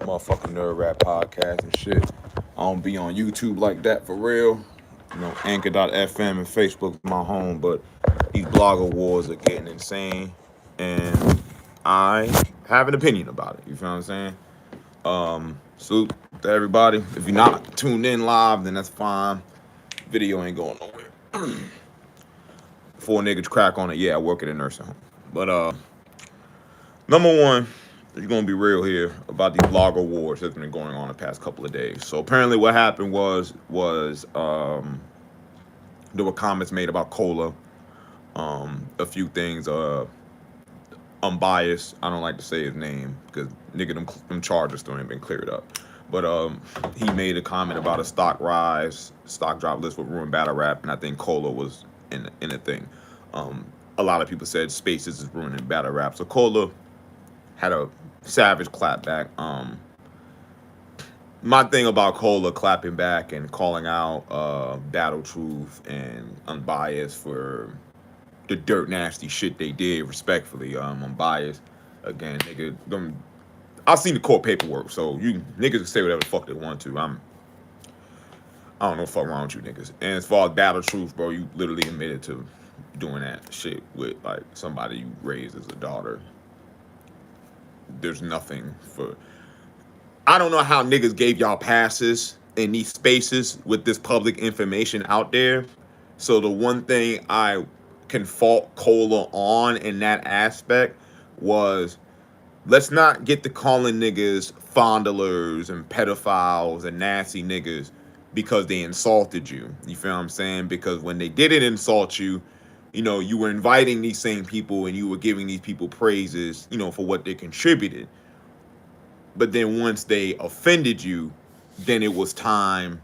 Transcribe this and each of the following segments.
motherfucking nerd rap podcast and shit. I don't be on YouTube like that for real. Anchor.fm and Facebook's my home, but these blogger wars are getting insane, and I have an opinion about it. You feel what I'm saying? Salute to everybody. If you're not tuned in live, then that's fine. Video ain't going nowhere. Four niggas crack on it. Yeah, I work at a nursing home. But number one, you're gonna be real here about these blogger wars that's been going on the past couple of days. So apparently, what happened was there were comments made about Cola. A few things. Unbiased. I don't like to say his name because nigga them charges still ain't been cleared up. But he made a comment about a stock rise, stock drop list would ruin battle rap, and I think Cola was in a thing. A lot of people said Spaces is ruining battle rap, so Cola had a savage clapback. My thing about Cola clapping back and calling out Battle Truth and Unbiased for the dirt nasty shit they did, respectfully. Unbiased. Again, nigga, I've seen the court paperwork, so you niggas can say whatever the fuck they want to. I don't know what the fuck wrong with you niggas. And as far as Battle Truth, bro, you literally admitted to doing that shit with like somebody you raised as a daughter. There's nothing for. I don't know how niggas gave y'all passes in these spaces with this public information out there. So the one thing I can fault Cola on in that aspect was let's not get to calling niggas fondlers and pedophiles and nasty niggas because they insulted you. You feel what I'm saying? Because when they didn't insult you, you were inviting these same people and you were giving these people praises, for what they contributed. But then once they offended you, then it was time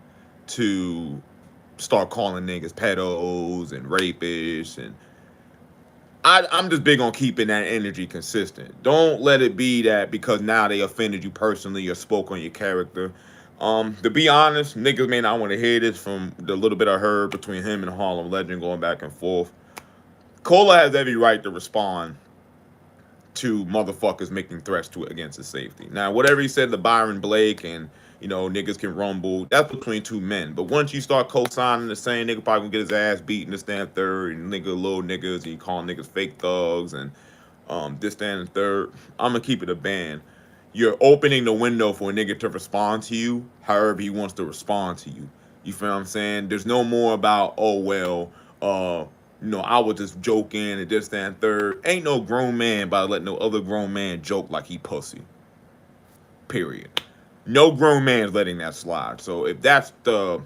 to start calling niggas pedos and rapists. And I'm just big on keeping that energy consistent. Don't let it be that because now they offended you personally or spoke on your character. To be honest, niggas may not want to hear this from the little bit I heard between him and Harlem Legend going back and forth. Cola has every right to respond to motherfuckers making threats to against his safety. Now, whatever he said to Byron Blake and, niggas can rumble, that's between two men. But once you start co-signing the same nigga probably gonna get his ass beat in this, that, and third, and nigga little niggas, and you calling niggas fake thugs, and this, that, and third, I'm gonna keep it a ban. You're opening the window for a nigga to respond to you however he wants to respond to you. You feel what I'm saying? There's no more about, oh, well, I was just joking and this, that, and third. Ain't no grown man about to let no other grown man joke like he pussy. Period. No grown man is letting that slide. So if that's the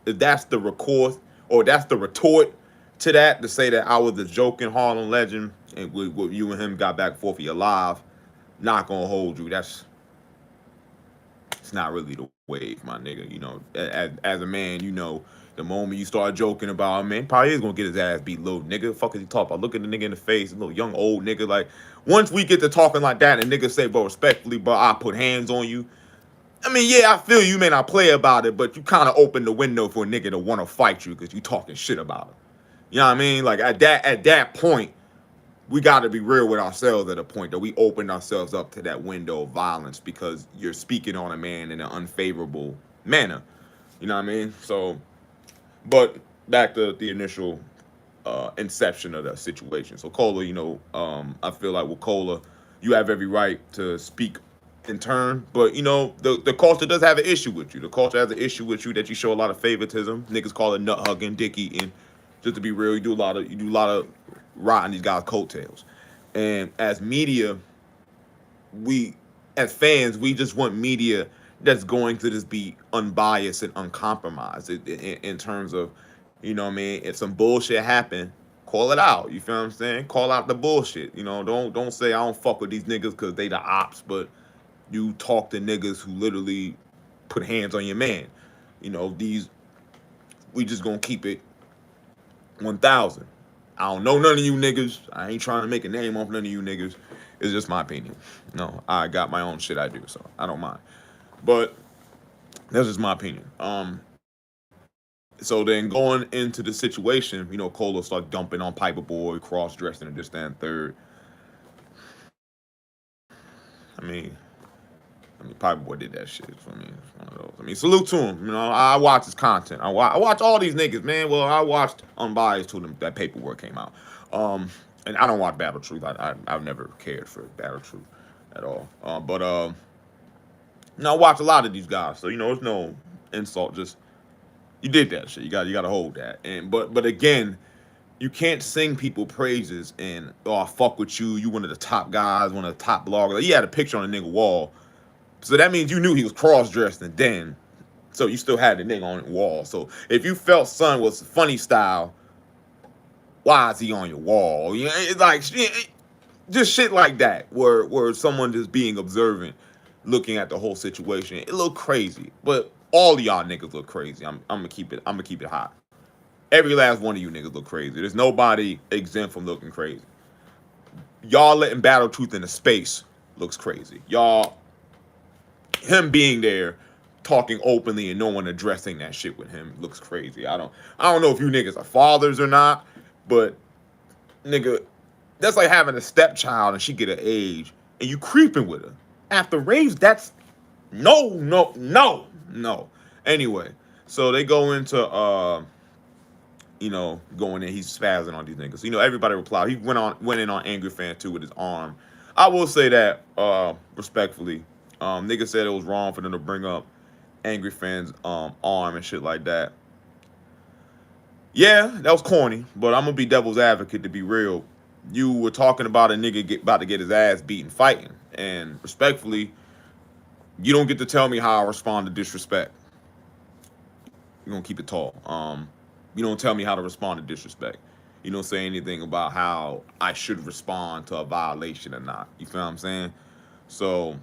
record or that's the retort to that, to say that I was just joking Harlem Legend and what you and him got back and forth for your live, not gonna hold you. It's not really the wave, my nigga. As a man, the moment you start joking about, man, probably is gonna get his ass beat, little nigga. Fuck is he talking about? Look at the nigga in the face, little young old nigga. Like, once we get to talking like that, and niggas say, bro, respectfully, bro, I put hands on you. I mean, yeah, I feel you may not play about it, but you kind of open the window for a nigga to want to fight you because you talking shit about him. You know what I mean? Like at that point, we got to be real with ourselves at a point that we open ourselves up to that window of violence because you're speaking on a man in an unfavorable manner. You know what I mean? So, but back to the initial inception of the situation. So Cola, I feel like with Cola, you have every right to speak in turn, but the culture does have an issue with you. The culture has an issue with you that you show a lot of favoritism. Niggas call it nut hugging, dick eating. Just to be real, you do a lot of riding these guys' coattails. And as media, as fans, we just want media that's going to just be unbiased and uncompromised in terms of, what I mean? If some bullshit happen, call it out. You feel what I'm saying? Call out the bullshit. Don't say I don't fuck with these niggas because they the ops, but you talk to niggas who literally put hands on your man. We just gonna keep it 1,000. I don't know none of you niggas. I ain't trying to make a name off none of you niggas. It's just my opinion. No, I got my own shit I do, so I don't mind. But that's just my opinion. So then going into the situation, Colo start dumping on Piperboy, cross-dressing and this, that, and third. I mean, Piper Boy did that shit for me. It's one of those. I mean, salute to him. You know, I watch his content. I watch all these niggas, man. Well, I watched Unbiased till that paperwork came out. And I don't watch Battle Truth. I've never cared for Battle Truth at all. I watch a lot of these guys. So it's no insult. Just you did that shit. You got to hold that. But again, you can't sing people praises and I fuck with you. You one of the top guys, one of the top bloggers. Like, he had a picture on the nigga wall, so that means you knew he was cross dressed and then, so you still had the nigga on the wall. So if you felt son was funny style, why is he on your wall? It's like just shit like that, where someone just being observant, looking at the whole situation. It look crazy, but all of y'all niggas look crazy. I'm gonna keep it hot. Every last one of you niggas look crazy. There's nobody exempt from looking crazy. Y'all letting Battle Truth into space looks crazy. Him being there, talking openly and no one addressing that shit with him looks crazy. I don't know if you niggas are fathers or not, but nigga, that's like having a stepchild and she get an age and you creeping with her after raves. That's no. Anyway, so they go into going in, he's spazzing on these niggas. Everybody replied. He went in on Angry Fan too with his arm. I will say that, respectfully, niggas said it was wrong for them to bring up Angry Fan's arm and shit like that. Yeah, that was corny, but I'm gonna be devil's advocate to be real. You were talking about a nigga about to get his ass beaten fighting, and respectfully, you don't get to tell me how I respond to disrespect. You're gonna keep it tall. You don't tell me how to respond to disrespect. You don't say anything about how I should respond to a violation or not. You feel what I'm saying? So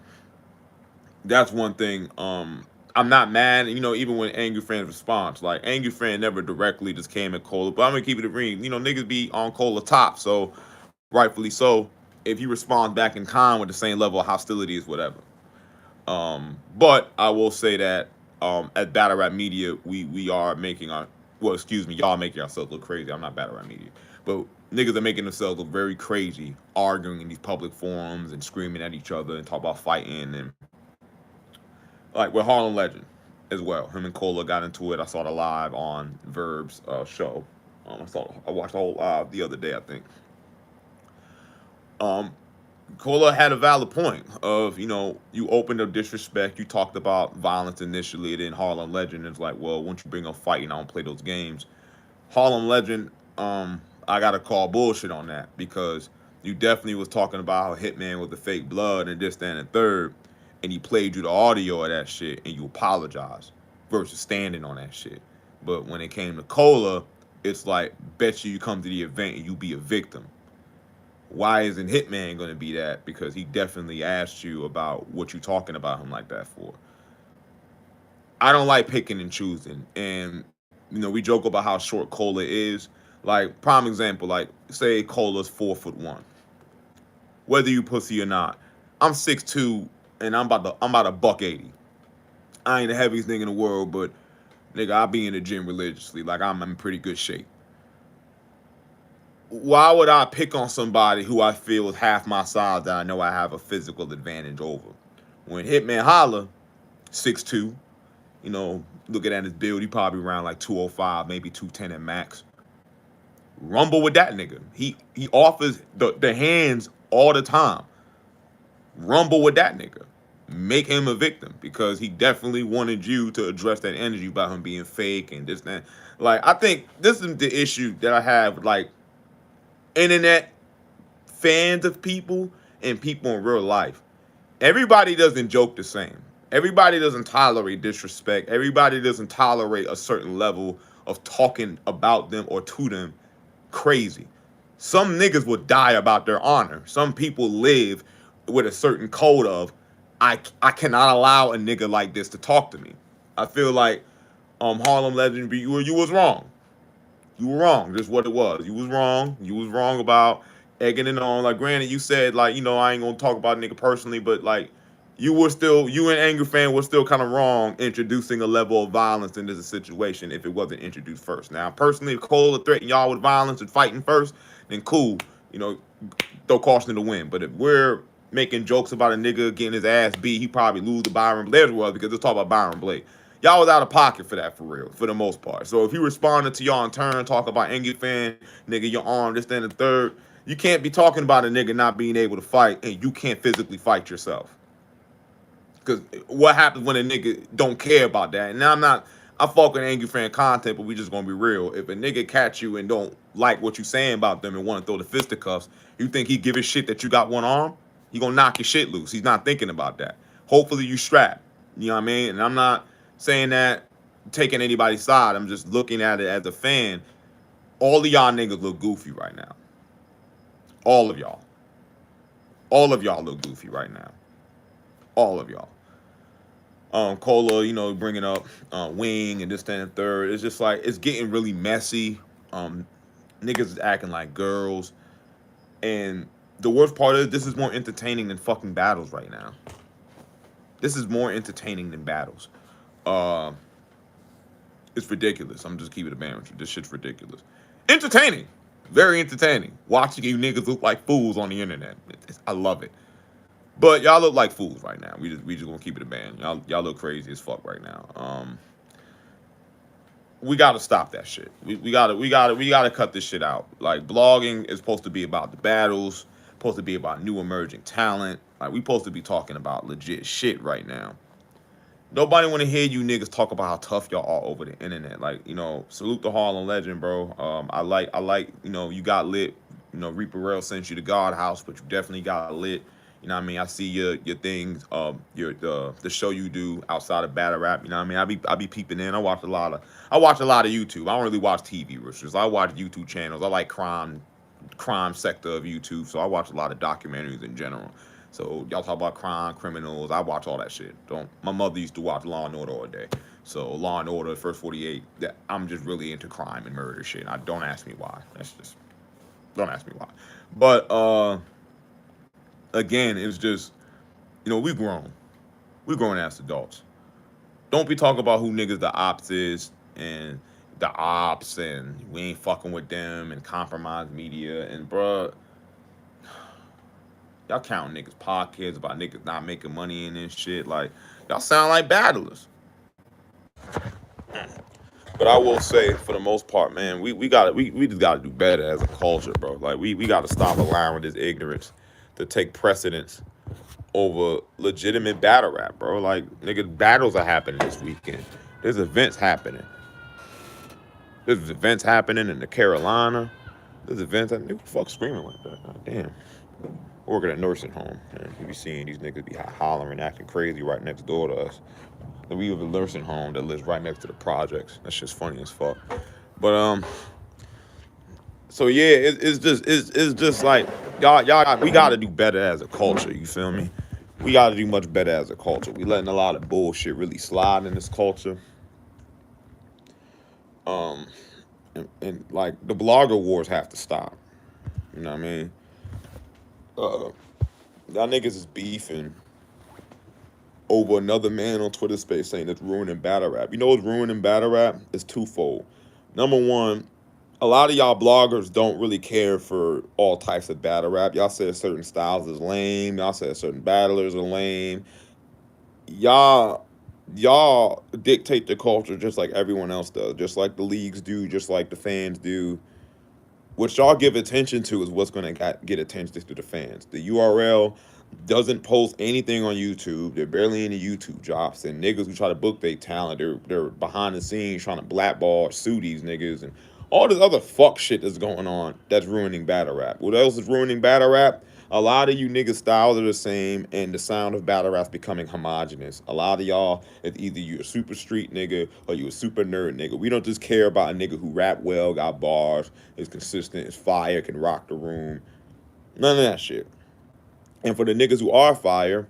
that's one thing. I'm not mad. Even when Angry Fan responds, like Angry Fan never directly just came at Cola, but I'm gonna keep it a ring. Niggas be on Cola top, so rightfully so. If he responds back in kind with the same level of hostility as whatever. But I will say that at Battle Rap Media, we are making y'all making yourselves look crazy. I'm not Battle Rap Media, but niggas are making themselves look very crazy, arguing in these public forums and screaming at each other and talk about fighting and like with Harlem Legend as well. Him and Cola got into it. I saw the live on Verb's show. I watched the whole live the other day, I think. Cola had a valid point of, you opened up disrespect. You talked about violence initially, and then Harlem Legend is like, well, once you bring up fighting, I don't play those games. Harlem Legend, I got to call bullshit on that because you definitely was talking about how Hitman was the fake blood and this, that, and the third, and he played you the audio of that shit, and you apologize versus standing on that shit. But when it came to Cola, it's like, bet you come to the event and you be a victim. Why isn't Hitman going to be that? Because he definitely asked you about what you talking about him like that for. I don't like picking and choosing. And, we joke about how short Cola is. Like, prime example, like, say Cola's 4'1". Whether you pussy or not. I'm 6'2", and I'm about a $180. I ain't the heaviest nigga in the world, but, nigga, I be in the gym religiously. Like, I'm in pretty good shape. Why would I pick on somebody who I feel is half my size that I know I have a physical advantage over? When Hitman Holla, 6'2", looking at his build, he probably around like 205, maybe 210 at max. Rumble with that nigga. He offers the hands all the time. Rumble with that nigga. Make him a victim because he definitely wanted you to address that energy about him being fake and this and that. Like, I think this is the issue that I have, like, internet fans of people and people in real life. Everybody doesn't joke the same. Everybody doesn't tolerate disrespect. Everybody doesn't tolerate a certain level of talking about them or to them crazy. Some niggas will die about their honor. Some people live with a certain code of, I cannot allow a nigga like this to talk to me. I feel like Harlem Legend, you was wrong. You were wrong. Just what it was. You was wrong. You was wrong about egging it on. Like, granted, you said, like, I ain't gonna talk about a nigga personally, but like, you and Angry Fan were still kind of wrong introducing a level of violence into the situation if it wasn't introduced first. Now, personally, if Cole threatened y'all with violence and fighting first, then cool. Throw caution to the wind. But if we're making jokes about a nigga getting his ass beat. He probably lose to Byron Blair well because let's talk about Byron Blake. Y'all was out of pocket for that for real, for the most part. So if he responded to y'all in turn, talk about Engie fan, nigga, your arm, this, then, the third, you can't be talking about a nigga not being able to fight and you can't physically fight yourself. Because what happens when a nigga don't care about that? And now I fuck with Angry Fan content, but we just gonna be real. If a nigga catch you and don't like what you saying about them and want to throw the fisticuffs, you think he give a shit that you got one arm? He gonna knock your shit loose. He's not thinking about that. Hopefully you strap. You know what I mean? And I'm not saying that taking anybody's side. I'm just looking at it as a fan. All of y'all niggas look goofy right now. All of y'all. All of y'all look goofy right now. All of y'all. Cola, you know, bringing up Wing and this, that, and third. It's just like, it's getting really messy. Niggas is acting like girls. And the worst part is, this is more entertaining than fucking battles right now. This is more entertaining than battles. It's ridiculous. I'm just keeping it a band with you. This shit's ridiculous. Entertaining. Very entertaining. Watching you niggas look like fools on the internet. I love it. But y'all look like fools right now. We just gonna keep it a band. Y'all look crazy as fuck right now. We gotta stop that shit. We gotta cut this shit out. Like, blogging is supposed to be about the battles, supposed to be about new emerging talent. Like, we supposed to be talking about legit shit right now. Nobody want to hear you niggas talk about how tough y'all are over the internet. Like, you know, salute the Harlem legend, bro. I like, you know, you got lit. You know, Reaper Rail sent you to God House, but you definitely got lit. You know what I mean? I see your things, the show you do outside of battle rap. You know what I mean? I be peeping in. I watch a lot of YouTube. I don't really watch TV, Richards. I watch YouTube channels. I like crime sector of YouTube, so I watch a lot of documentaries in general. So y'all talk about crime, criminals. I watch all that shit. My mother used to watch Law and Order all day. So Law and Order, First 48. I'm just really into crime and murder shit. Don't ask me why. Don't ask me why. But again, it's just, you know, we grown ass adults. Don't be talking about who niggas the ops is and the ops and we ain't fucking with them and compromise media and bruh. Y'all counting niggas podcasts about niggas not making money in this shit. Like, y'all sound like battlers. But I will say, for the most part, man, we just gotta do better as a culture, bro. Like, we gotta stop allowing this ignorance to take precedence over legitimate battle rap, bro. Like, nigga, battles are happening this weekend. There's events happening. There's events happening in the Carolina. There's events that nigga fuck screaming like that. God damn. Working at a nursing home, and you be seeing these niggas be hollering, acting crazy right next door to us. And we have a nursing home that lives right next to the projects. That's just funny as fuck. But so yeah, it's just like y'all we gotta do better as a culture. You feel me? We gotta do much better as a culture. We letting a lot of bullshit really slide in this culture. And like, the blogger wars have to stop. You know what I mean? Y'all niggas is beefing over another man on Twitter space saying it's ruining battle rap. You know what's ruining battle rap? It's twofold. Number one, a lot of y'all bloggers don't really care for all types of battle rap. Y'all said certain styles is lame. Y'all said certain battlers are lame. Y'all dictate the culture just like everyone else does, just like the leagues do, just like the fans do. What y'all give attention to is what's going to get attention to the fans. The URL doesn't post anything on YouTube. They're barely in the YouTube drops. And niggas who try to book their talent, they're behind the scenes trying to blackball, sue these niggas, and all this other fuck shit that's going on that's ruining battle rap. What else is ruining battle rap? A lot of you niggas' styles are the same, and the sound of battle rap's becoming homogenous. A lot of y'all, it's either you a super street nigga or you a super nerd nigga. We don't just care about a nigga who rap well, got bars, is consistent, is fire, can rock the room. None of that shit. And for the niggas who are fire,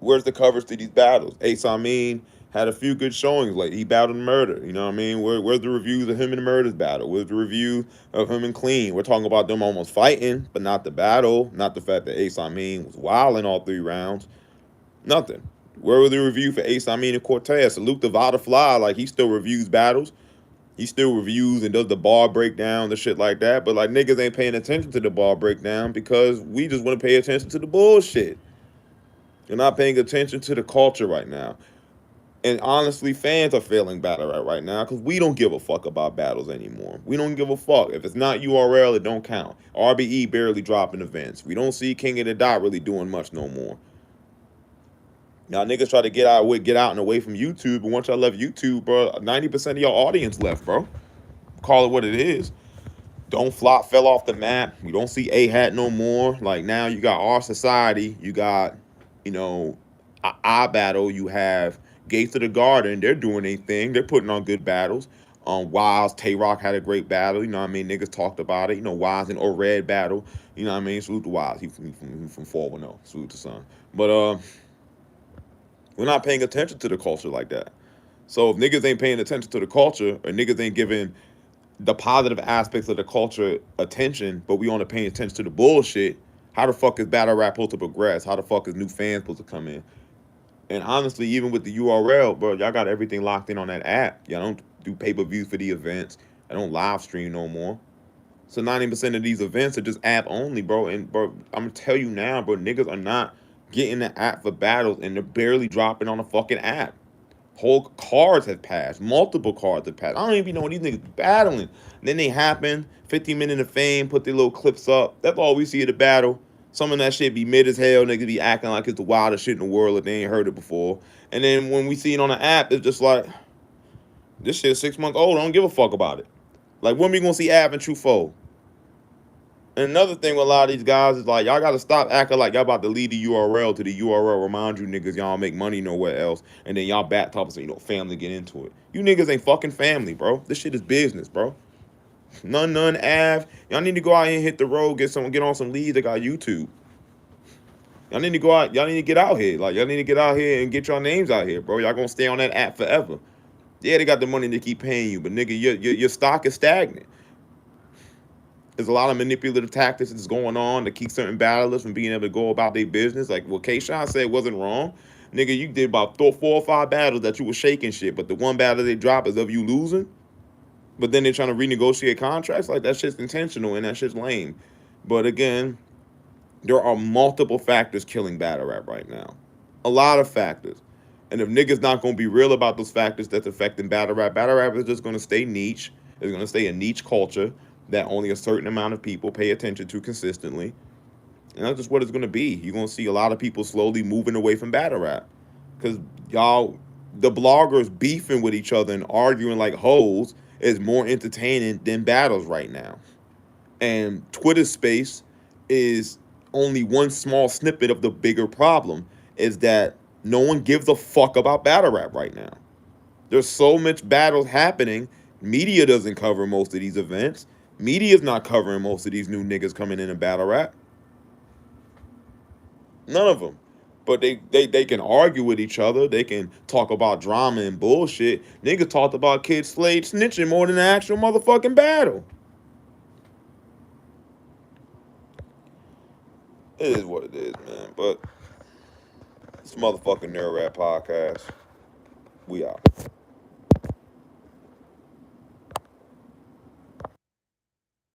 where's the coverage to these battles? Ace Amin had a few good showings. Like, he battled Murder. You know what I mean? Where's the reviews of him and Murder's battle? Where's the review of him and Clean? We're talking about them almost fighting, but not the battle. Not the fact that Ace Amin was wilding all 3 rounds. Nothing. Where was the review for Ace Amin and Cortez? Salute to Vada Fly. Like, he still reviews battles. He still reviews and does the bar breakdown, the shit like that. But like niggas ain't paying attention to the bar breakdown because we just want to pay attention to the bullshit. You're not paying attention to the culture right now. And honestly, fans are feeling battle right now because we don't give a fuck about battles anymore. We don't give a fuck. If it's not URL, it don't count. RBE barely dropping events. We don't see King of the Dot really doing much no more. Now niggas try to get out and away from YouTube, but once y'all left YouTube, bro, 90% of your audience left, bro. Call it what it is. Don't Flop fell off the map. We don't see A Hat no more. Like now you got Our Society, you got, you know, I Battle, you have Gates of the Garden. They're doing their thing. They're putting on good battles. Wiles, Tay Rock had a great battle. You know what I mean? Niggas talked about it. You know, Wiles and Red battle. You know what I mean? Salute to Wiles. He from 410. Salute to son. But we're not paying attention to the culture like that. So if niggas ain't paying attention to the culture, or niggas ain't giving the positive aspects of the culture attention, but we only paying attention to the bullshit, how the fuck is battle rap supposed to progress? How the fuck is new fans supposed to come in? And honestly, even with the URL, bro, y'all got everything locked in on that app. Y'all don't do pay-per-views for the events. I don't live stream no more. So 90% of these events are just app only, bro. And bro, I'm gonna tell you now, bro, niggas are not getting the app for battles and they're barely dropping on the fucking app. Whole cards have passed. Multiple cards have passed. I don't even know what these niggas battling. And then they happen, 15 minutes of fame, put their little clips up. That's all we see at the battle. Some of that shit be mid as hell. Niggas be acting like it's the wildest shit in the world if they ain't heard it before. And then when we see it on the app, it's just like, this shit is 6 months old. I don't give a fuck about it. Like, when we gonna see Av and True Foe? And another thing with a lot of these guys is like, y'all gotta stop acting like y'all about to lead the URL to the URL remind you niggas y'all make money nowhere else. And then y'all back talk and say, you know, family get into it. You niggas ain't fucking family, bro. This shit is business, bro. None, Av. Y'all need to go out here and hit the road, get on some leads that got YouTube. Y'all need to go out, y'all need to get out here. Like, y'all need to get out here and get your names out here, bro. Y'all gonna stay on that app forever. Yeah, they got the money to keep paying you, but nigga, your stock is stagnant. There's a lot of manipulative tactics that's going on to keep certain battlers from being able to go about their business. Like what K-Shine said wasn't wrong. Nigga, you did about 4 or 5 battles that you were shaking shit, but the one battle they drop is of you losing. But then they're trying to renegotiate contracts. Like, that shit's intentional and that shit's lame. But again, there are multiple factors killing battle rap right now. A lot of factors. And if niggas not going to be real about those factors that's affecting battle rap is just going to stay niche. It's going to stay a niche culture that only a certain amount of people pay attention to consistently. And that's just what it's going to be. You're going to see a lot of people slowly moving away from battle rap. Because y'all, the bloggers beefing with each other and arguing like hoes is more entertaining than battles right now. And Twitter space is only one small snippet of the bigger problem, is that no one gives a fuck about battle rap right now. There's so much battles happening. Media doesn't cover most of these events. Media's not covering most of these new niggas coming in battle rap. None of them. But they can argue with each other. They can talk about drama and bullshit. Niggas talked about Kid Slade snitching more than the actual motherfucking battle. It is what it is, man. But it's motherfucking Nerd Rap Podcast. We out.